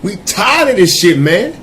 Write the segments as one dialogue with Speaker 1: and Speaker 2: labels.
Speaker 1: We tired of this shit, man.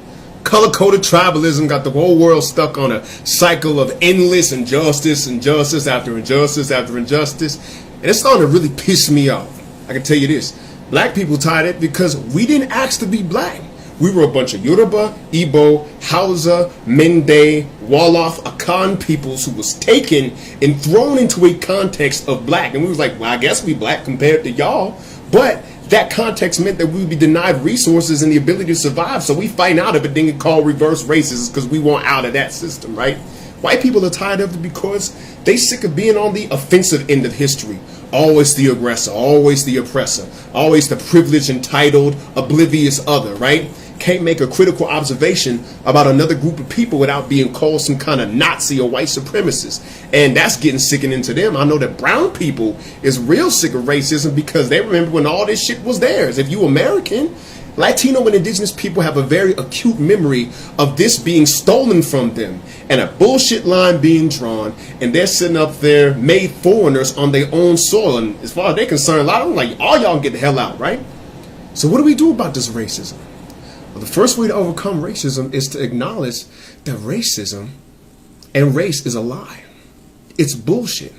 Speaker 1: Color-coded tribalism got the whole world stuck on a cycle of endless injustice, injustice after injustice after injustice. And it's starting to really piss me off. I can tell you this. Black people tired of it because we didn't ask to be black. We were a bunch of Yoruba, Igbo, Hausa, Mende, Wolof, Akan peoples who was taken and thrown into a context of black. And we was like, well, I guess we black compared to y'all. But that context meant that we would be denied resources and the ability to survive. So we fight out of it, then get called reverse racist because we want out of that system, right? White people are tired of it because they sick of being on the offensive end of history. Always the aggressor, always the oppressor, always the privileged, entitled, oblivious other, right? Can't make a critical observation about another group of people without being called some kind of Nazi or white supremacist. And that's getting sickening to them. I know that brown people is real sick of racism because they remember when all this shit was theirs. If you American, Latino and indigenous people have a very acute memory of this being stolen from them and a bullshit line being drawn, and they're sitting up there made foreigners on their own soil. And as far as they're concerned, a lot of them like, all y'all get the hell out, right? So what do we do about this racism? Well, the first way to overcome racism is to acknowledge that racism and race is a lie. It's bullshit.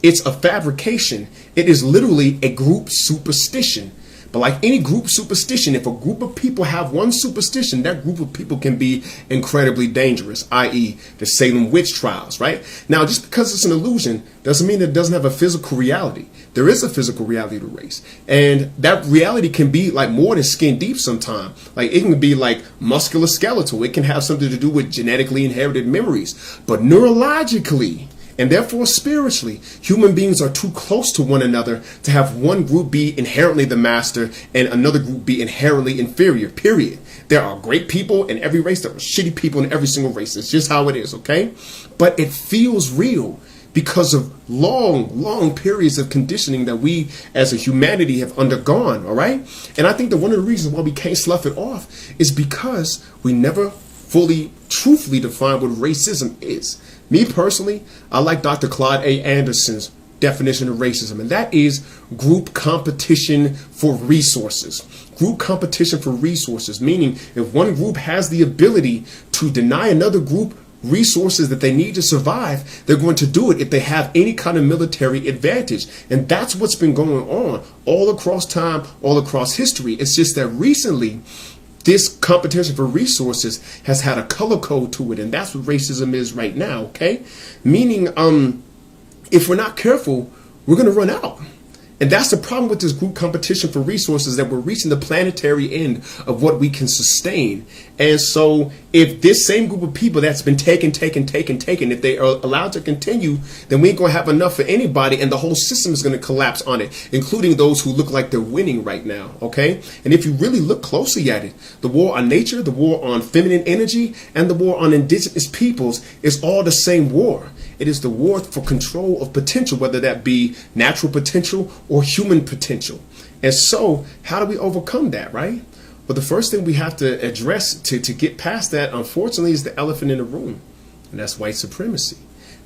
Speaker 1: It's a fabrication. It is literally a group superstition. But like any group superstition, if a group of people have one superstition, that group of people can be incredibly dangerous, i.e. the Salem witch trials, right? Now, just because it's an illusion doesn't mean it doesn't have a physical reality. There is a physical reality to race. And that reality can be like more than skin deep sometimes. Like it can be like musculoskeletal. It can have something to do with genetically inherited memories. But neurologically, and therefore spiritually, human beings are too close to one another to have one group be inherently the master and another group be inherently inferior, period. There are great people in every race. There are shitty people in every single race. It's just how it is, okay? But it feels real because of long periods of conditioning that we as a humanity have undergone, all right? And I think that one of the reasons why we can't slough it off is because we never fully, truthfully define what racism is. Me personally, I like Dr. Claude A. Anderson's definition of racism, and that is group competition for resources. Group competition for resources, meaning if one group has the ability to deny another group resources that they need to survive, they're going to do it if they have any kind of military advantage. And that's what's been going on all across time, all across history. It's just that recently, this competition for resources has had a color code to it, and that's what racism is right now, okay? Meaning, if we're not careful, we're going to run out. And that's the problem with this group competition for resources, that we're reaching the planetary end of what we can sustain. And so if this same group of people that's been taken, if they are allowed to continue, then we ain't going to have enough for anybody, and the whole system is going to collapse on it, including those who look like they're winning right now, okay? And if you really look closely at it, the war on nature, the war on feminine energy, and the war on indigenous peoples is all the same war. It is the war for control of potential, whether that be natural potential or human potential. And so how do we overcome that, right? Well, the first thing we have to address to get past that, unfortunately, is the elephant in the room, and that's white supremacy.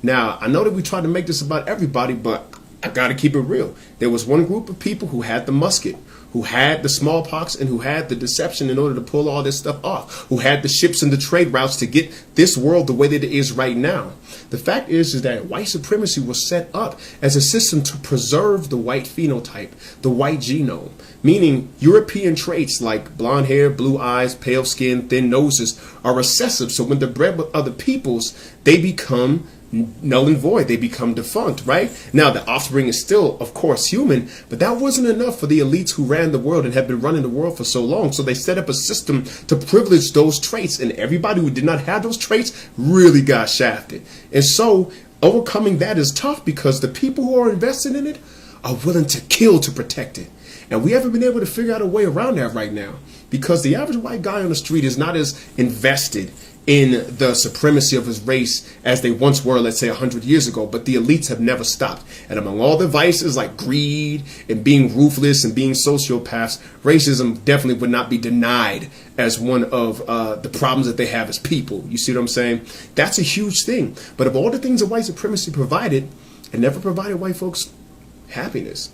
Speaker 1: Now, I know that we try to make this about everybody, but I got to keep it real. There was one group of people who had the musket, who had the smallpox, and who had the deception in order to pull all this stuff off, who had the ships and the trade routes to get this world the way that it is right now. The fact is that white supremacy was set up as a system to preserve the white phenotype, the white genome, meaning European traits like blonde hair, blue eyes, pale skin, thin noses are recessive. So when they're bred with other peoples, they become null and void. They become defunct, right? Now, the offspring is still, of course, human, but that wasn't enough for the elites who ran the world and have been running the world for so long. So they set up a system to privilege those traits, and everybody who did not have those traits really got shafted. And so overcoming that is tough because the people who are invested in it are willing to kill to protect it. And we haven't been able to figure out a way around that right now, because the average white guy on the street is not as invested in the supremacy of his race as they once were, let's say 100 years ago. But the elites have never stopped. And among all the vices like greed and being ruthless and being sociopaths, racism definitely would not be denied as one of the problems that they have as people. You see what I'm saying? That's a huge thing. But of all the things that white supremacy provided, it never provided white folks happiness.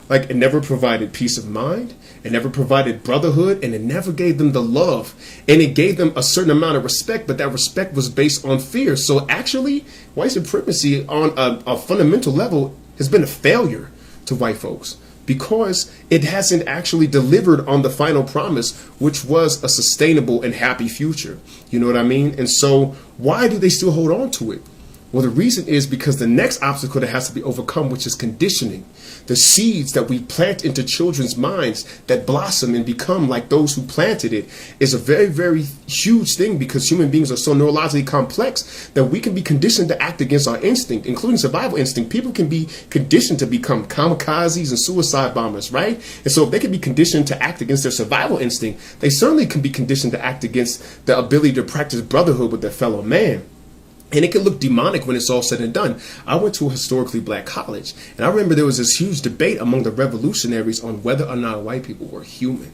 Speaker 1: Like, it never provided peace of mind, it never provided brotherhood, and it never gave them the love. And it gave them a certain amount of respect, but that respect was based on fear. So actually, white supremacy on a fundamental level has been a failure to white folks, because it hasn't actually delivered on the final promise, which was a sustainable and happy future. You know what I mean? And so why do they still hold on to it? Well, the reason is because the next obstacle that has to be overcome, which is conditioning. The seeds that we plant into children's minds that blossom and become like those who planted it is a very, very huge thing, because human beings are so neurologically complex that we can be conditioned to act against our instinct, including survival instinct. People can be conditioned to become kamikazes and suicide bombers, right? And so if they can be conditioned to act against their survival instinct, they certainly can be conditioned to act against the ability to practice brotherhood with their fellow man. And it can look demonic when it's all said and done. I went to a historically black college, and I remember there was this huge debate among the revolutionaries on whether or not white people were human.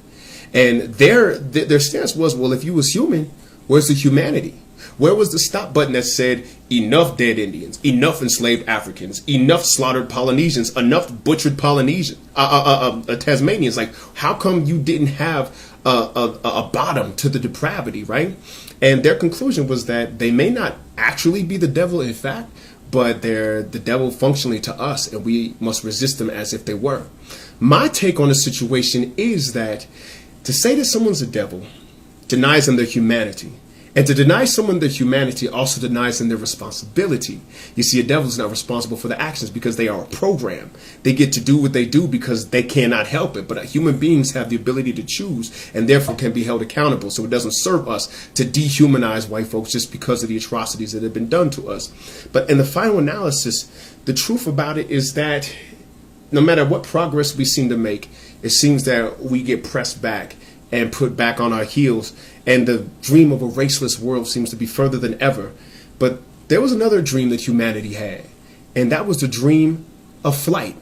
Speaker 1: And their stance was, well, if you was human, where's the humanity? Where was the stop button that said enough dead Indians, enough enslaved Africans, enough slaughtered Polynesians, enough butchered Polynesians, Tasmanians? Like, how come you didn't have a bottom to the depravity, right? And their conclusion was that they may not actually be the devil in fact, but they're the devil functionally to us, and we must resist them as if they were. My take on the situation is that to say that someone's a devil denies them their humanity. And to deny someone their humanity also denies them their responsibility. You see, a devil is not responsible for the actions because they are a program. They get to do what they do because they cannot help it. But human beings have the ability to choose and therefore can be held accountable. So it doesn't serve us to dehumanize white folks just because of the atrocities that have been done to us. But in the final analysis, the truth about it is that no matter what progress we seem to make, it seems that we get pressed back and put back on our heels, and the dream of a raceless world seems to be further than ever. But there was another dream that humanity had, and that was the dream of flight.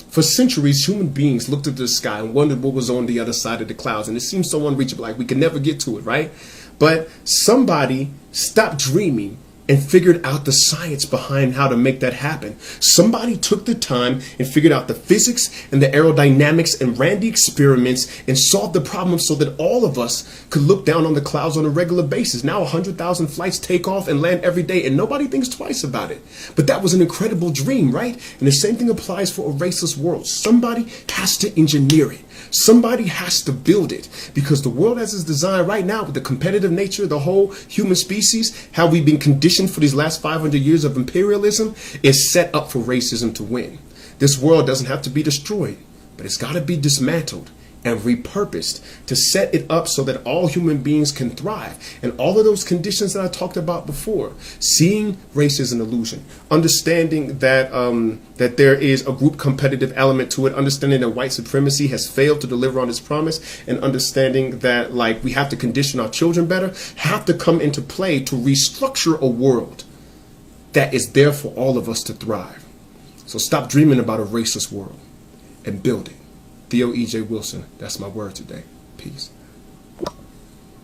Speaker 1: For centuries, human beings looked at the sky and wondered what was on the other side of the clouds, and it seemed so unreachable, like we could never get to it, right? But somebody stopped dreaming and figured out the science behind how to make that happen. Somebody took the time and figured out the physics and the aerodynamics and ran the experiments and solved the problem so that all of us could look down on the clouds on a regular basis. Now 100,000 flights take off and land every day, and nobody thinks twice about it. But that was an incredible dream, right? And the same thing applies for a raceless world. Somebody has to engineer it. Somebody has to build it, because the world as it's designed right now, with the competitive nature of the whole human species, how we've been conditioned for these last 500 years of imperialism, is set up for racism to win. This world doesn't have to be destroyed, but it's got to be dismantled and repurposed to set it up so that all human beings can thrive. And all of those conditions that I talked about before, seeing race as an illusion, understanding that that there is a group competitive element to it, understanding that white supremacy has failed to deliver on its promise, and understanding that like we have to condition our children better, have to come into play to restructure a world that is there for all of us to thrive. So stop dreaming about a racist world and build it. Theo E.J. Wilson, that's my word today. Peace.